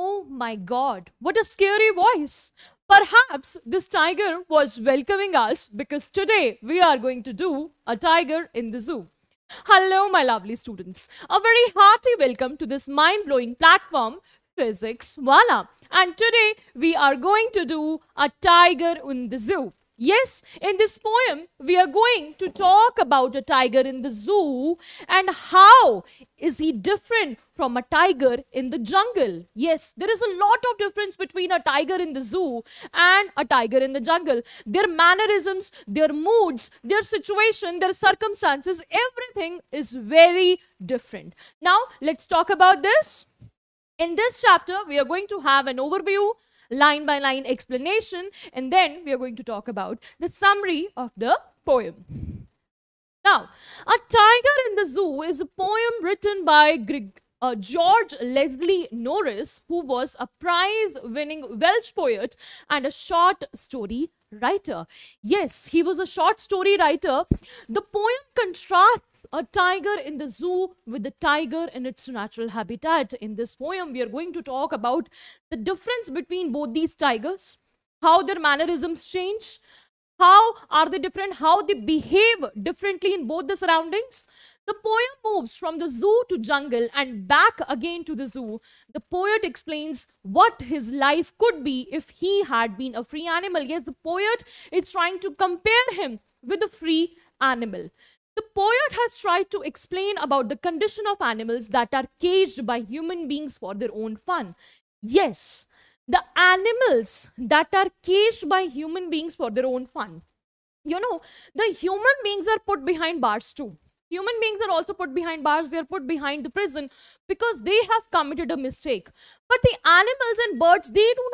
Oh my God, what a scary voice. Perhaps this tiger was welcoming us because today we are going to do a tiger in the zoo. Hello, my lovely students. A very hearty welcome to this mind-blowing platform, Physics Wallah. And today we are going to do a tiger in the zoo. Yes, in this poem, we are going to talk about a tiger in the zoo and how is he different from a tiger in the jungle. Yes, there is a lot of difference between a tiger in the zoo and a tiger in the jungle. Their mannerisms, their moods, their situation, their circumstances, everything is very different. Now, let's talk about this. In this chapter, we are going to have an overview, line by line explanation, and then we are going to talk about the summary of the poem. Now, A Tiger in the Zoo is a poem written by George Leslie Norris, who was a prize-winning Welsh poet and a short story writer. Yes, he was a short story writer. The poem contrasts a tiger in the zoo with the tiger in its natural habitat. In this poem, we are going to talk about the difference between both these tigers, how their mannerisms change, how are they different, how they behave differently in both the surroundings. The poem moves from the zoo to jungle and back again to the zoo. The poet explains what his life could be if he had been a free animal. Yes, the poet is trying to compare him with a free animal. The poet has tried to explain about the condition of animals that are caged by human beings for their own fun. Yes, the animals that are caged by human beings for their own fun. You know, the human beings are put behind bars too. Human beings are also put behind bars. They are put behind the prison because they have committed a mistake. But the animals and birds, they do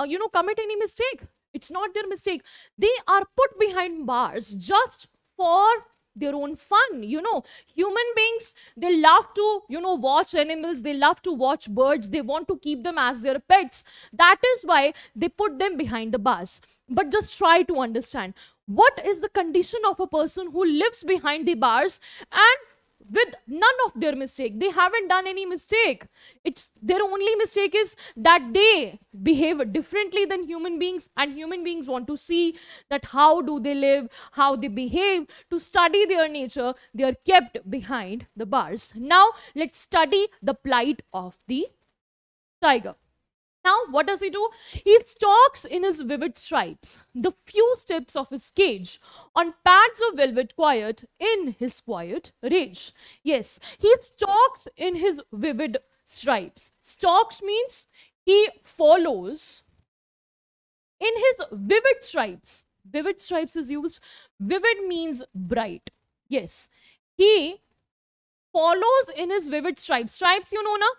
not commit any mistake. It's not their mistake. They are put behind bars just for their own fun. Human beings, they love to watch animals, they love to watch birds, they want to keep them as their pets. That is why they put them behind the bars. But just try to understand what is the condition of a person who lives behind the bars and with none of their mistake. They haven't done any mistake. It's their only mistake is that they behave differently than human beings, and human beings want to see that how do they live, how they behave. To study their nature, they are kept behind the bars. Now, let's study the plight of the tiger. Now, what does he do? He stalks in his vivid stripes the few steps of his cage on pads of velvet quiet in his quiet rage. Yes, he stalks in his vivid stripes. Stalks means he follows in his vivid stripes. Vivid stripes is used. Vivid means bright. Yes, he follows in his vivid stripes. Stripes,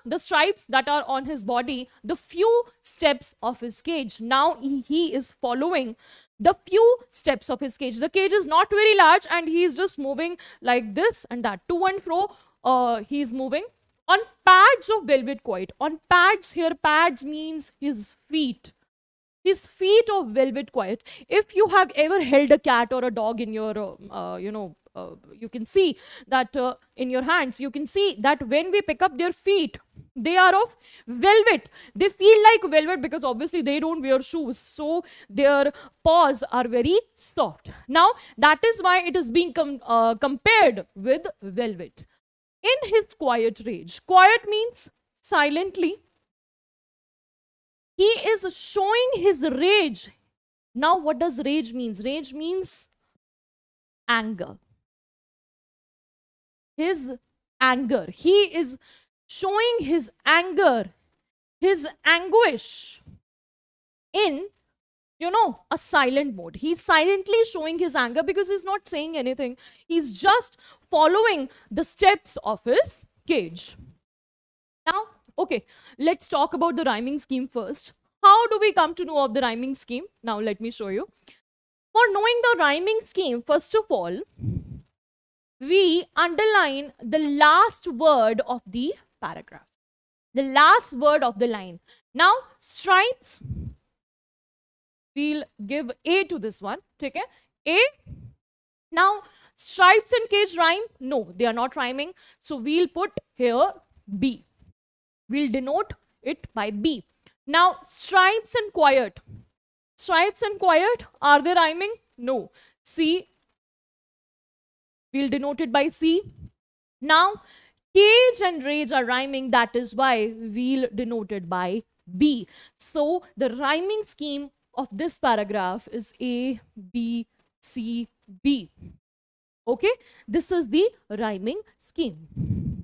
the stripes that are on his body, the few steps of his cage. Now he is following the few steps of his cage. The cage is not very large and he is just moving like this and that, to and fro. He is moving on pads of velvet quiet. On pads here, pads means his feet. His feet of velvet quiet. If you have ever held a cat or a dog in your, you can see that in your hands, you can see that when we pick up their feet, they are of velvet. They feel like velvet because obviously they don't wear shoes. So their paws are very soft. Now, that is why it is being compared with velvet. In his quiet rage. Quiet means silently. He is showing his rage. Now, what does rage means? Rage means anger. His anger. He is showing his anger, his anguish in, a silent mode. He's silently showing his anger because he's not saying anything. He's just following the steps of his cage. Now, okay, let's talk about the rhyming scheme first. How do we come to know of the rhyming scheme? Now, let me show you. For knowing the rhyming scheme, first of all, we underline the last word of the paragraph. The last word of the line. Now, stripes, we'll give A to this one. Okay? A. Now, stripes and cage rhyme? No, they are not rhyming. So, we'll put here B. We'll denote it by B. Now, stripes and quiet. Stripes and quiet, are they rhyming? No. C, we'll denote it by C. Now, cage and rage are rhyming, that is why we'll denote it by B. So, the rhyming scheme of this paragraph is A, B, C, B. Okay, this is the rhyming scheme.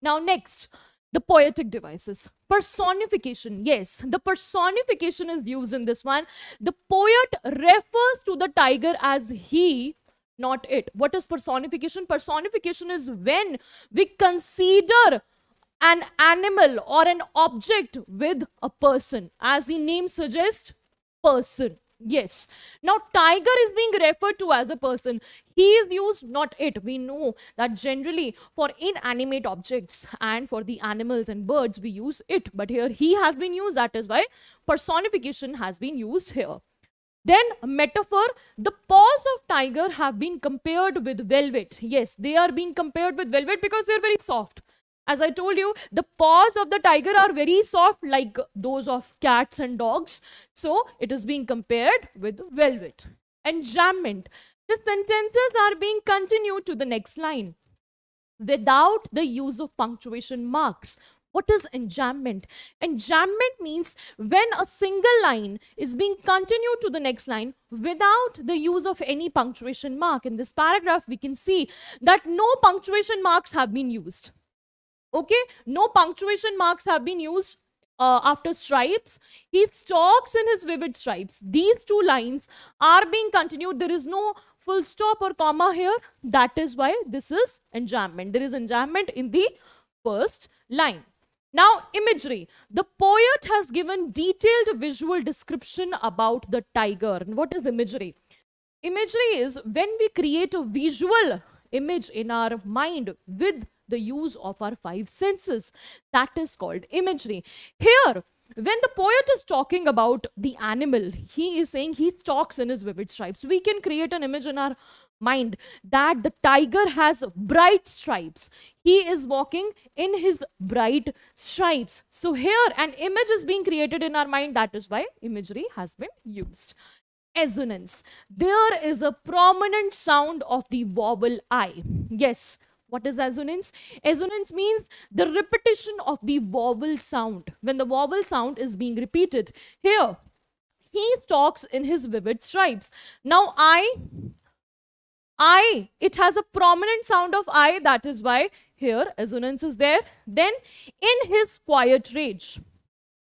Now, next, the poetic devices. Personification. Yes, the personification is used in this one. The poet refers to the tiger as he, not it. What is personification? Personification is when we consider an animal or an object with a person. As the name suggests, person. Yes. Now, tiger is being referred to as a person. He is used, not it. We know that generally for inanimate objects and for the animals and birds, we use it. But here he has been used. That is why personification has been used here. Then metaphor, the paws of tiger have been compared with velvet. Yes, they are being compared with velvet because they are very soft. As I told you, the paws of the tiger are very soft like those of cats and dogs. So it is being compared with velvet. Enjambment. The sentences are being continued to the next line without the use of punctuation marks. What is enjambment? Enjambment means when a single line is being continued to the next line without the use of any punctuation mark. In this paragraph, we can see that no punctuation marks have been used. Okay, no punctuation marks have been used after stripes. He stalks in his vivid stripes. These two lines are being continued. There is no full stop or comma here. That is why this is enjambment. There is enjambment in the first line. Now, imagery. The poet has given detailed visual description about the tiger. And what is imagery? Imagery is when we create a visual image in our mind with the use of our five senses. That is called imagery. Here, when the poet is talking about the animal, he is saying he stalks in his vivid stripes. We can create an image in our mind that the tiger has bright stripes. He is walking in his bright stripes. So here an image is being created in our mind. That is why imagery has been used. Assonance. There is a prominent sound of the vowel I. Yes. What is assonance? Assonance means the repetition of the vowel sound. When the vowel sound is being repeated. Here, he stalks in his vivid stripes. Now, it has a prominent sound of I. That is why here assonance is there. Then, in his quiet rage.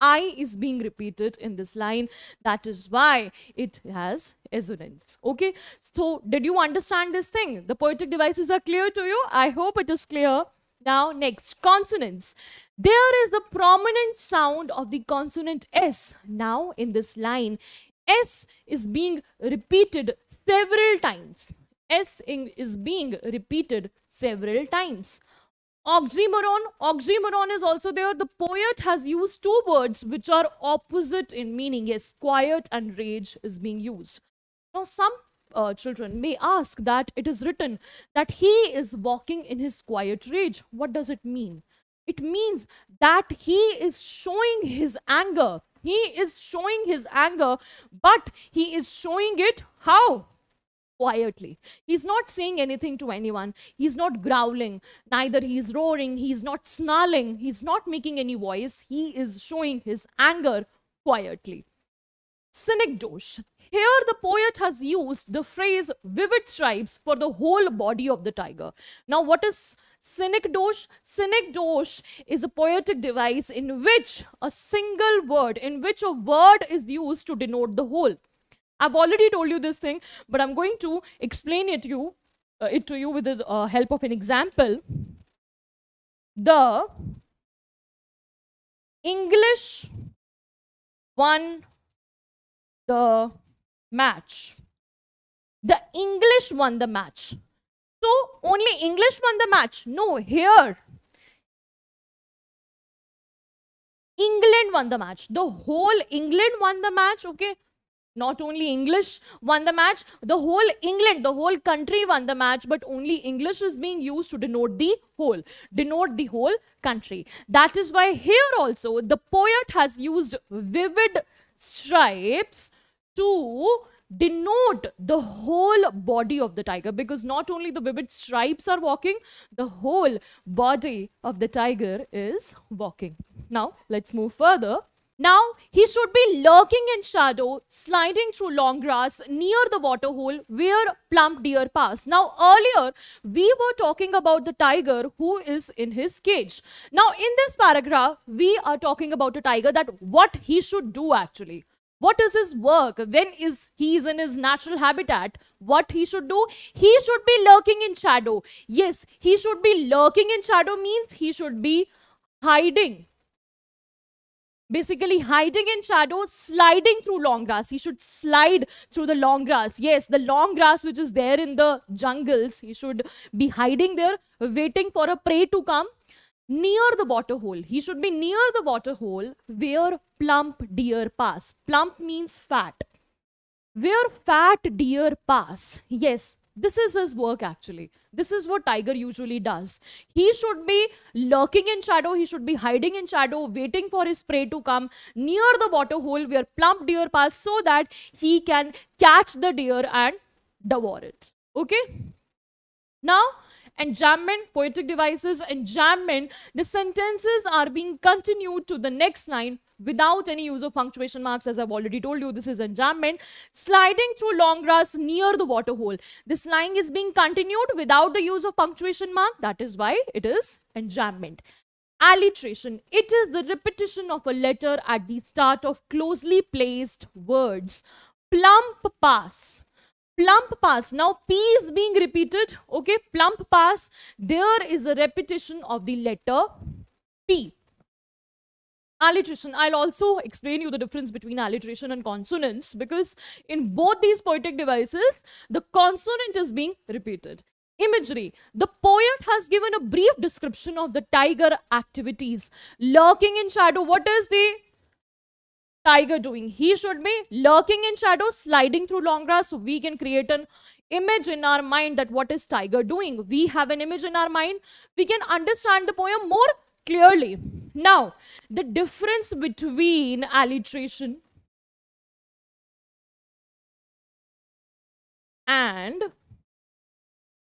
I is being repeated in this line. That is why it has assonance. Okay. So, did you understand this thing? The poetic devices are clear to you? I hope it is clear. Now, next, consonants. There is the prominent sound of the consonant S. Now, in this line, S is being repeated several times. S is being repeated several times. Oxymoron. Oxymoron is also there. The poet has used two words which are opposite in meaning. Yes, quiet and rage is being used. Now, some children may ask that it is written that he is walking in his quiet rage. What does it mean? It means that he is showing his anger. He is showing his anger, but he is showing it how? Quietly. He's not saying anything to anyone. He's not growling. Neither he's roaring. He's not snarling. He's not making any voice. He is showing his anger quietly. Cynic dosh. Here the poet has used the phrase vivid stripes for the whole body of the tiger. Now what is cynic dosh? Cynic dosh is a poetic device in which a single word, in which a word is used to denote the whole. I've already told you this thing, but I'm going to explain it to you with the help of an example. The English won the match. The English won the match. So, only English won the match. No, here England won the match. The whole England won the match, okay? Not only English won the match, the whole England, the whole country won the match, but only English is being used to denote the whole country. That is why here also the poet has used vivid stripes to denote the whole body of the tiger, because not only the vivid stripes are walking, the whole body of the tiger is walking. Now, let's move further. Now, he should be lurking in shadow, sliding through long grass near the water hole where plump deer pass. Now, earlier, we were talking about the tiger who is in his cage. Now, in this paragraph, we are talking about a tiger, that what he should do actually. What is his work? When he is in his natural habitat? What he should do? He should be lurking in shadow. Yes, he should be lurking in shadow means he should be hiding. Basically, hiding in shadow, sliding through long grass. He should slide through the long grass. Yes, the long grass which is there in the jungles. He should be hiding there, waiting for a prey to come. Near the water hole. He should be near the water hole where plump deer pass. Plump means fat. Where fat deer pass. Yes, this is his work actually. This is what tiger usually does. He should be lurking in shadow. He should be hiding in shadow, waiting for his prey to come near the water hole where plump deer pass, so that he can catch the deer and devour it. Okay? Now, enjambment, poetic devices, enjambment, the sentences are being continued to the next line without any use of punctuation marks. As I've already told you, this is enjambment. Sliding through long grass near the water hole. This line is being continued without the use of punctuation mark. That is why it is enjambment. Alliteration. It is the repetition of a letter at the start of closely placed words. Plump pass. Plump pass. Now, P is being repeated. Okay, plump pass. There is a repetition of the letter P. Alliteration. I'll also explain you the difference between alliteration and consonants, because in both these poetic devices, the consonant is being repeated. Imagery. The poet has given a brief description of the tiger activities. Lurking in shadow. What is the tiger doing? He should be lurking in shadow, sliding through long grass. So we can create an image in our mind that what is tiger doing. We have an image in our mind. We can understand the poem more clearly. Now, the difference between alliteration and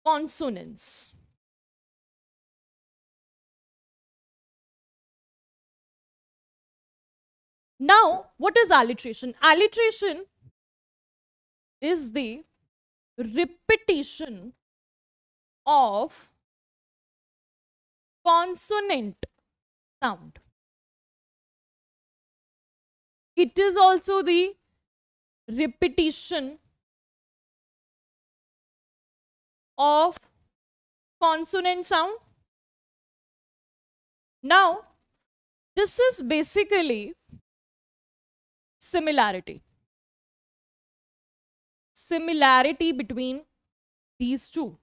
consonants. Now, what is alliteration? Alliteration is the repetition of consonant sound. It is also the repetition of consonant sound. Now, this is basically similarity. Similarity between these two.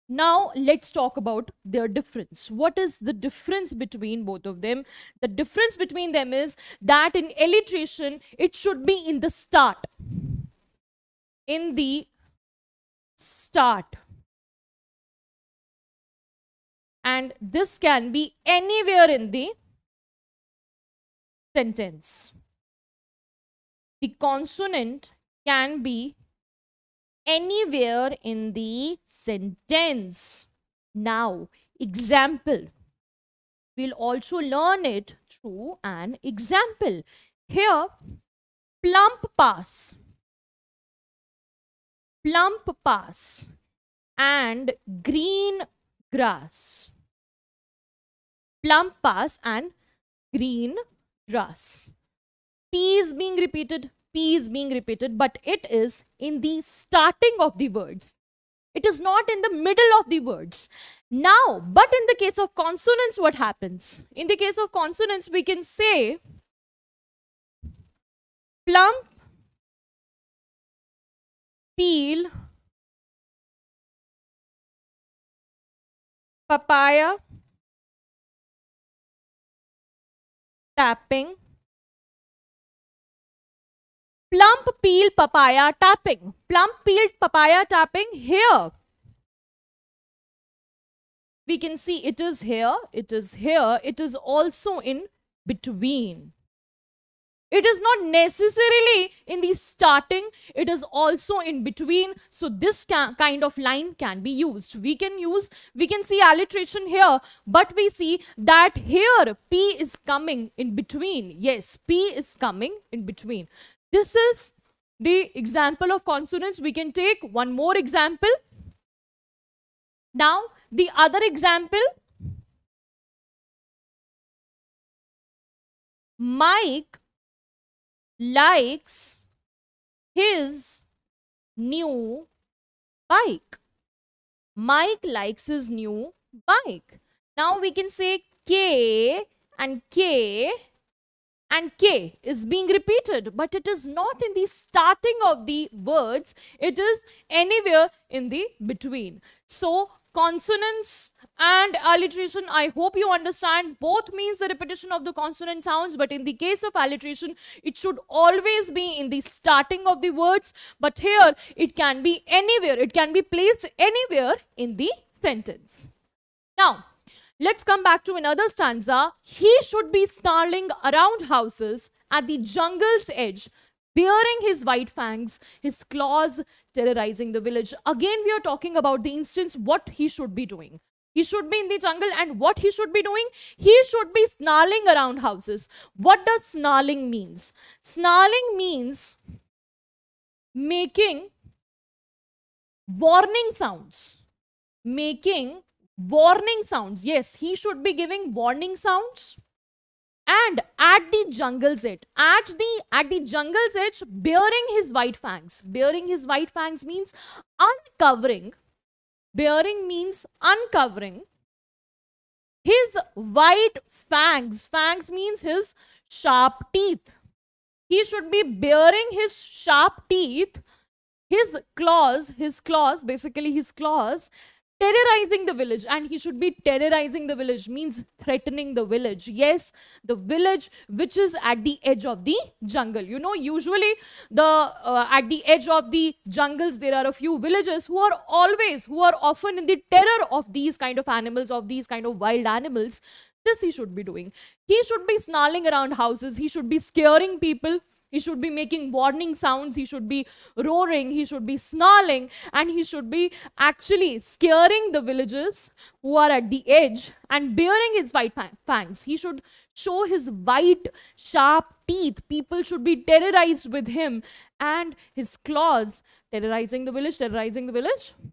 Now, let's talk about their difference. What is the difference between both of them? The difference between them is that in alliteration, it should be in the start. In the start. And this can be anywhere in the sentence. The consonant can be anywhere in the sentence. Now, example. We'll also learn it through an example. Here, plump pass. Plump pass and green grass. Plump pass and green grass. P is being repeated. P is being repeated, but it is in the starting of the words. It is not in the middle of the words. Now, but in the case of consonants, what happens? In the case of consonants, we can say plump, peel, papaya, tapping, Plump peel papaya tapping. Plump peeled papaya tapping here. We can see it is here, it is here, it is also in between. It is not necessarily in the starting, it is also in between. So this kind of line can be used. We can see alliteration here, but we see that here P is coming in between. Yes, P is coming in between. This is the example of consonants. We can take one more example. Now, the other example, Mike likes his new bike. Mike likes his new bike. Now we can say K and K and K is being repeated, but it is not in the starting of the words. It is anywhere in the between. So consonants and alliteration, I hope you understand, both means the repetition of the consonant sounds, but in the case of alliteration, it should always be in the starting of the words, but here it can be anywhere, it can be placed anywhere in the sentence. Now, let's come back to another stanza. He should be snarling around houses at the jungle's edge, bearing his white fangs, his claws terrorizing the village. Again, we are talking about the instance what he should be doing. He should be in the jungle, and what he should be doing? He should be snarling around houses. What does snarling means? Snarling means making warning sounds. Making warning sounds. Yes, he should be giving warning sounds. And at the jungle's edge, at the jungle's edge, bearing his white fangs. Bearing his white fangs means uncovering. Bearing means uncovering his white fangs. Fangs means his sharp teeth. He should be bearing his sharp teeth, his claws, basically his claws, terrorizing the village. And he should be terrorizing the village means threatening the village. Yes, the village which is at the edge of the jungle. You know, usually at the edge of the jungles there are a few villages who are often in the terror of these kind of animals, of these kind of wild animals. This he should be doing. He should be snarling around houses. He should be scaring people. He should be making warning sounds. He should be roaring. He should be snarling. And he should be actually scaring the villagers who are at the edge and bearing his white fangs. He should show his white, sharp teeth. People should be terrorized with him. And his claws, terrorizing the village,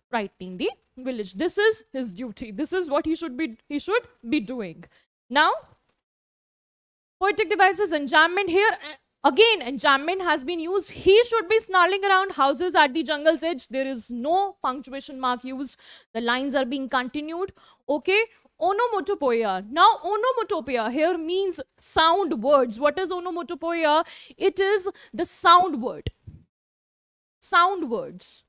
frightening the village. This is his duty. This is what he should be doing. Now, poetic devices, enjambment here. Again, enjambment has been used. He should be snarling around houses at the jungle's edge. There is no punctuation mark used. The lines are being continued. Okay. Onomatopoeia. Now, onomatopoeia here means sound words. What is onomatopoeia? It is the sound word. Sound words.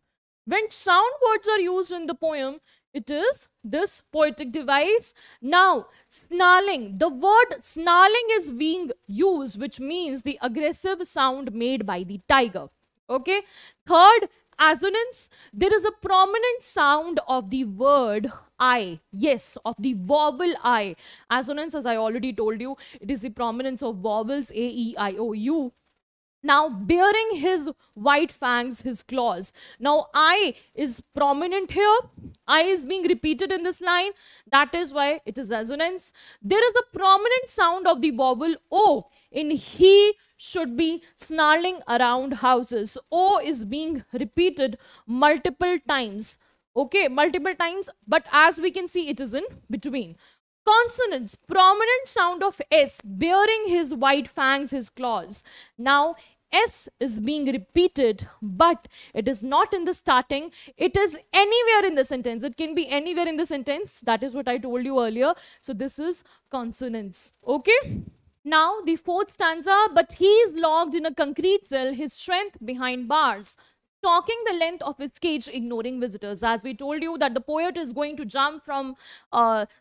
When sound words are used in the poem, it is this poetic device. Now, snarling. The word snarling is being used, which means the aggressive sound made by the tiger. Okay. Third, assonance. There is a prominent sound of the word I. Yes, of the vowel I. Assonance, as I already told you, it is the prominence of vowels A, E, I, O, U. Now, bearing his white fangs, his claws. Now, I is prominent here. I is being repeated in this line. That is why it is assonance. There is a prominent sound of the vowel O in he should be snarling around houses. O is being repeated multiple times. Okay, multiple times. But as we can see, it is in between. Consonants, prominent sound of S, bearing his white fangs, his claws. Now, S is being repeated, but it is not in the starting. It is anywhere in the sentence. It can be anywhere in the sentence. That is what I told you earlier. So, this is consonants. Okay. Now, the fourth stanza, but he is locked in a concrete cell, his strength behind bars. stalking the length of his cage, ignoring visitors. As we told you that the poet is going to jump from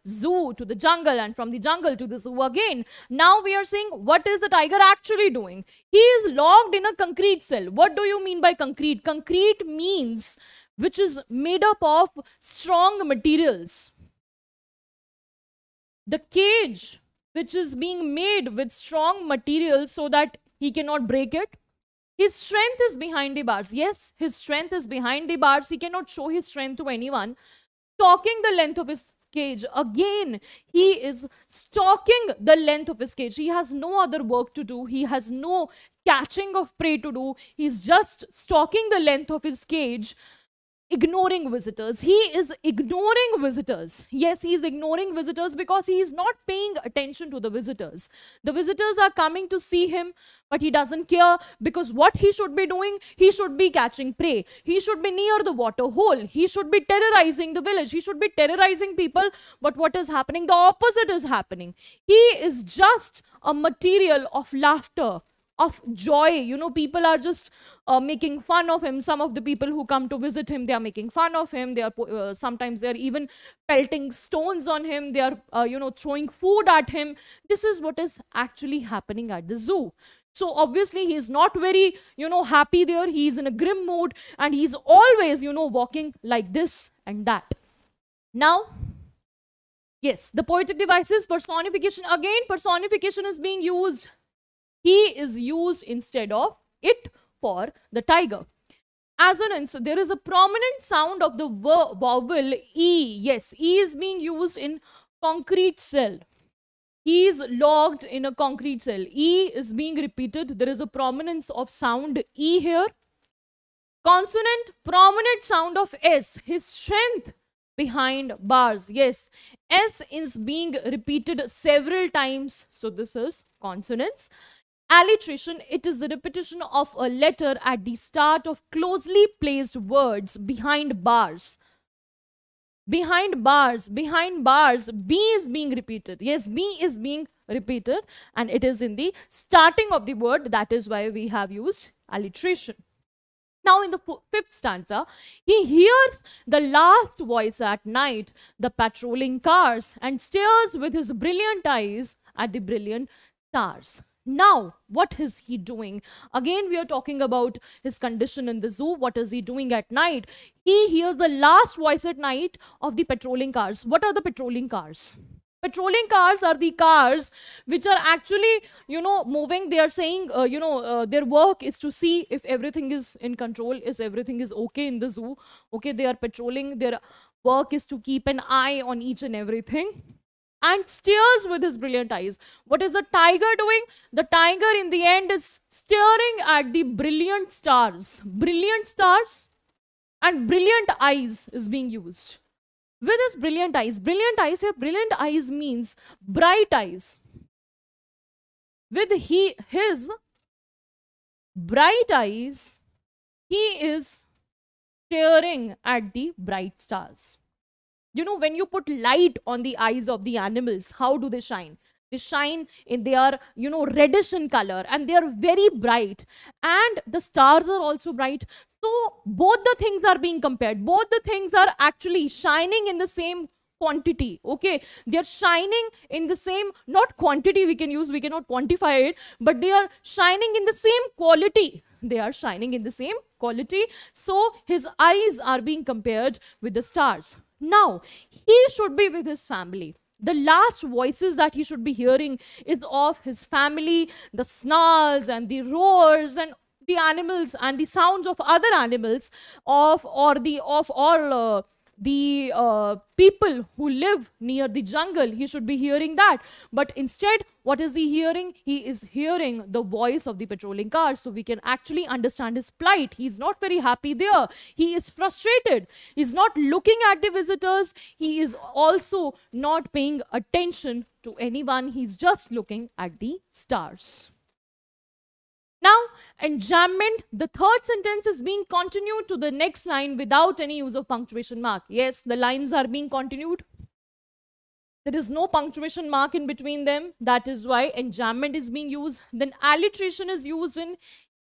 zoo to the jungle and from the jungle to the zoo again. Now we are seeing what is the tiger actually doing. He is locked in a concrete cell. What do you mean by concrete? Concrete means which is made up of strong materials. The cage which is being made with strong materials so that he cannot break it. His strength is behind the bars. Yes, his strength is behind the bars. He cannot show his strength to anyone. Stalking the length of his cage. Again, he is stalking the length of his cage. He has no other work to do. He has no catching of prey to do. He's just stalking the length of his cage, ignoring visitors. He is ignoring visitors. Yes, he is ignoring visitors because he is not paying attention to the visitors. The visitors are coming to see him, but he doesn't care, because what he should be doing, he should be catching prey. He should be near the water hole. He should be terrorizing the village. He should be terrorizing people. But what is happening? The opposite is happening. He is just a material of laughter, of joy. You know, people are just making fun of him. Some of the people who come to visit him, they are making fun of him. They are sometimes they are even pelting stones on him. They are throwing food at him. This is what is actually happening at the zoo. So obviously he is not very happy there. He is in a grim mood, and he's always walking like this and that. Now, yes, the poetic devices, personification. Again, personification is being used. He is used instead of it for the tiger. Assonance, there is a prominent sound of the vowel E. Yes, E is being used in concrete cell. He is locked in a concrete cell. E is being repeated. There is a prominence of sound E here. Consonant, prominent sound of S. His strength behind bars. Yes, S is being repeated several times. So this is consonants. Alliteration, it is the repetition of a letter at the start of closely placed words behind bars. Behind bars, B is being repeated. Yes, B is being repeated, and it is in the starting of the word. That is why we have used alliteration. Now in the fifth stanza, he hears the last voice at night, the patrolling cars, and stares with his brilliant eyes at the brilliant stars. Now, what is he doing? Again, we are talking about his condition in the zoo. What is he doing at night? He hears the last voice at night of the patrolling cars. What are the patrolling cars? Patrolling cars are the cars which are actually, moving. They are saying, their work is to see if everything is in control, if everything is okay in the zoo. Okay, they are patrolling. Their work is to keep an eye on each and everything. And stares with his brilliant eyes. What is the tiger doing? The tiger in the end is staring at the brilliant stars. Brilliant stars and brilliant eyes is being used. With his brilliant eyes here, brilliant eyes means bright eyes. With his bright eyes, he is staring at the bright stars. When you put light on the eyes of the animals, how do they shine? They shine in, they are, reddish in color, and they are very bright. And the stars are also bright. So both the things are being compared. Both the things are actually shining in the same quantity. Okay, they are shining in the same, not quantity we cannot quantify it, but they are shining in the same quality. They are shining in the same quality. So his eyes are being compared with the stars. Now, he should be with his family. The last voices that he should be hearing is of his family, the snarls and the roars and the animals and the sounds of other animals, of all the people who live near the jungle. He should be hearing that. But instead, what is he hearing? He is hearing the voice of the patrolling cars. So we can actually understand his plight. He's not very happy there. He is frustrated. He's not looking at the visitors. He is also not paying attention to anyone. He's just looking at the stars. Now, enjambment, the third sentence is being continued to the next line without any use of punctuation mark. Yes, the lines are being continued. There is no punctuation mark in between them. That is why enjambment is being used. Then alliteration is used in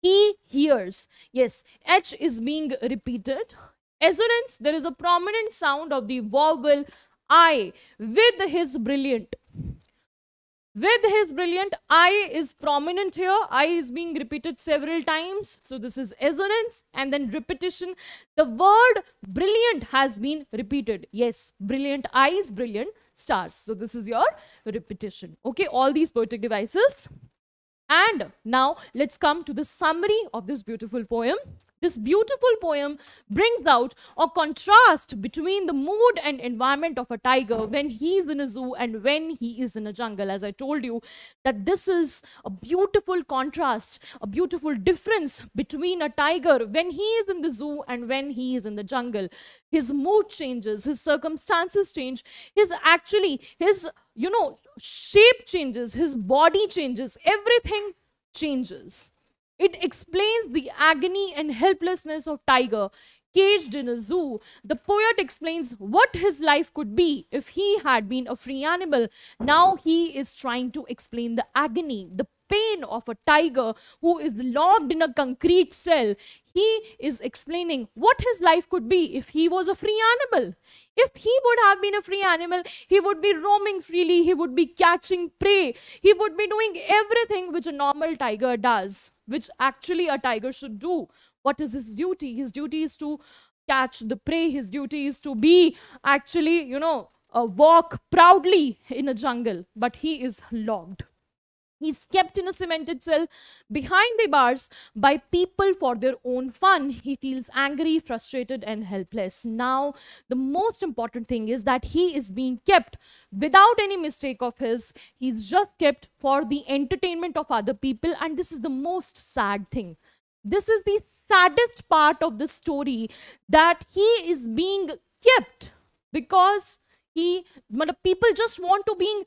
He hears. Yes, H is being repeated. Assonance, there is a prominent sound of the vowel I with his brilliant. With his brilliant, I is prominent here. I is being repeated several times. So this is assonance and then repetition. The word brilliant has been repeated. Yes, brilliant eyes, brilliant stars. So this is your repetition. Okay, all these poetic devices. And now let's come to the summary of this beautiful poem. This beautiful poem brings out a contrast between the mood and environment of a tiger when he is in a zoo and when he is in a jungle. As I told you, that this is a beautiful contrast, a beautiful difference between a tiger when he is in the zoo and when he is in the jungle. His mood changes, his circumstances change, his shape changes, his body changes, everything changes. It explains the agony and helplessness of tiger caged in a zoo. The poet explains what his life could be if he had been a free animal. Now he is trying to explain the agony, the pain of a tiger who is locked in a concrete cell. He is explaining what his life could be if he was a free animal. If he would have been a free animal, he would be roaming freely, he would be catching prey, he would be doing everything which a normal tiger does, which actually a tiger should do. What is his duty? His duty is to catch the prey. His duty is to be actually, walk proudly in a jungle. But he is locked. He's kept in a cemented cell behind the bars by people for their own fun. He feels angry, frustrated, and helpless. Now, the most important thing is that he is being kept without any mistake of his. He's just kept for the entertainment of other people, and this is the most sad thing. This is the saddest part of the story, that he is being kept because people just want to be,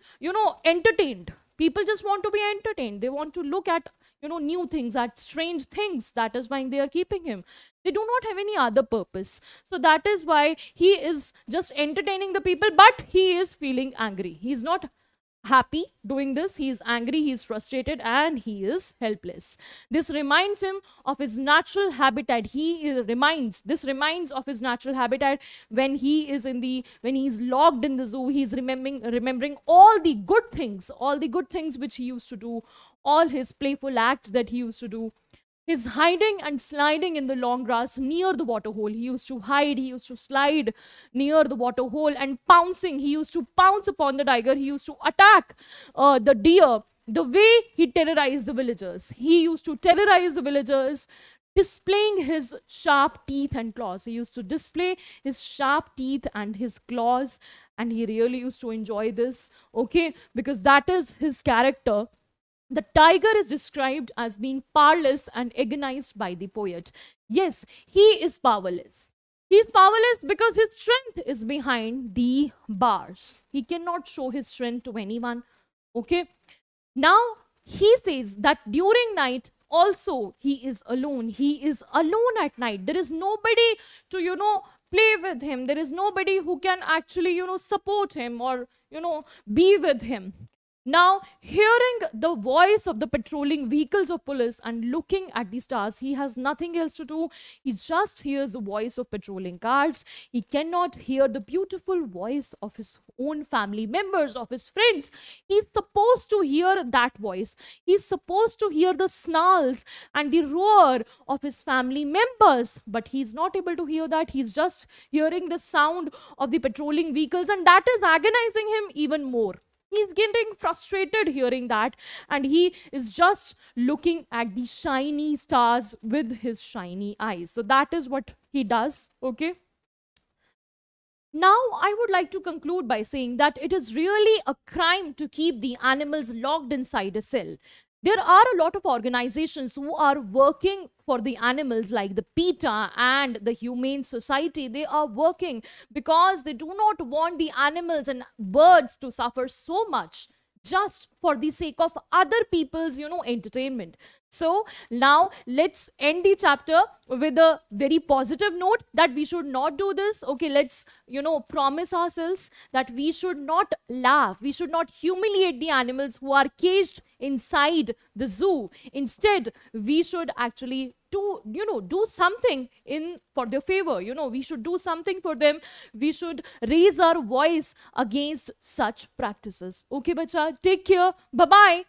entertained. People just want to be entertained. They want to look at, new things, at strange things. That is why they are keeping him. They do not have any other purpose. So that is why he is just entertaining the people, but he is feeling angry. He is not happy doing this. He is angry, he is frustrated, and he is helpless. This reminds him of his natural habitat. This reminds of his natural habitat when he is locked in the zoo. He is remembering all the good things which he used to do, all his playful acts that he used to do. His hiding and sliding in the long grass near the water hole. He used to hide, he used to slide near the water hole, and pouncing. He used to pounce upon the tiger. He used to attack the deer. The way he terrorized the villagers. He used to terrorize the villagers, displaying his sharp teeth and claws. He used to display his sharp teeth and his claws, and he really used to enjoy this, okay, because that is his character. The tiger is described as being powerless and agonized by the poet. Yes, he is powerless. He is powerless because his strength is behind the bars. He cannot show his strength to anyone. Okay. Now, he says that during night, also he is alone. He is alone at night. There is nobody to, play with him. There is nobody who can actually, support him or, be with him. Now, hearing the voice of the patrolling vehicles of police and looking at the stars, he has nothing else to do. He just hears the voice of patrolling cars. He cannot hear the beautiful voice of his own family members, of his friends. He's supposed to hear that voice. He's supposed to hear the snarls and the roar of his family members. But he's not able to hear that. He's just hearing the sound of the patrolling vehicles, and that is agonizing him even more. He's getting frustrated hearing that, and he is just looking at the shiny stars with his shiny eyes. So that is what he does, okay? Now, I would like to conclude by saying that it is really a crime to keep the animals locked inside a cell. There are a lot of organizations who are working for the animals, like the PETA and the Humane Society. They are working because they do not want the animals and birds to suffer so much just for the sake of other people's, entertainment. So now let's end the chapter with a very positive note that we should not do this. Okay, let's, promise ourselves that we should not laugh, we should not humiliate the animals who are caged inside the zoo. Instead, we should actually do something in for their favor. We should do something for them. We should raise our voice against such practices. Okay, bacha, take care. Bye bye.